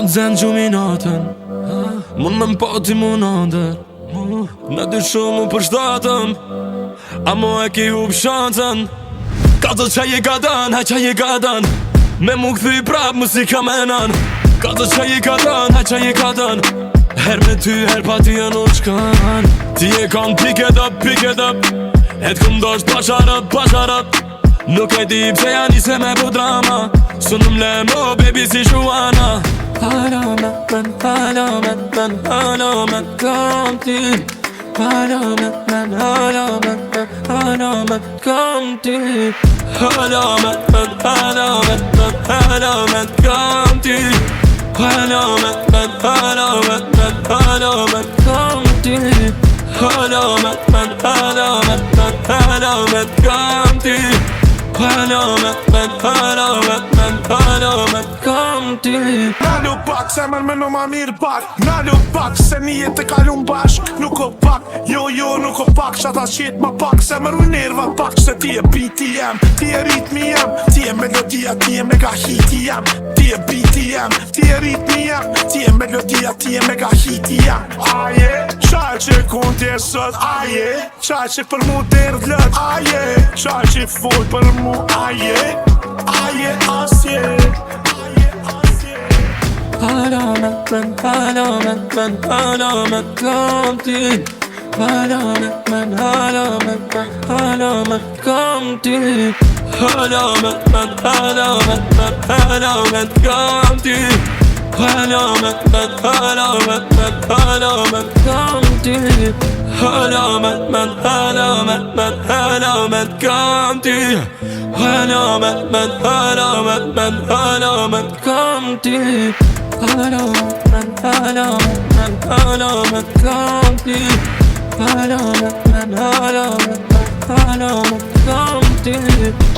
të zen gjuminatën, mund me m'pati mu nëndër. Në dy shumë mu përshtatëm, a mo e ki hub shantën. Ka të qaj e gadan, ha qaj e gadan, me mu këthy prap musika menan. Ka të qaj e gadan, ha qaj e gadan, her me ty, her pa ty e nuk shkan. Ti e kan pick it up, e t'këm dosht pasharët. Nuk e di pse ja nise me bu drama, su në mle mo baby si Shuana. Halo me kam ty, halo me kam ty, halo me kam ty, halo me kam ty, halo me kam ty, Nalu pak, zemër me në ma mirë pak. Nalu pak, se një jetë e kalun bashk. Nuk o pak, jo nuk o pak. Qata qetë ma pak, zemër u nerva pak. Se ti e biti jem, ti e ritmi jem, ti e melodia, ti e mega hiti jem. Ti e biti jem, ti e ritmi jem, ti e melodia, ti e mega hiti jem. Aje, qaj që kun t'je sot, aje, qaj që për mu derdh lët, aje, qaj që full për mu, aje, asje. Halo me kam ty, halo me kam ty, halo me kam ty, halo me kam ty, halo me kam ty, halo me kam ty, halo me kam ty, halo me kam ty.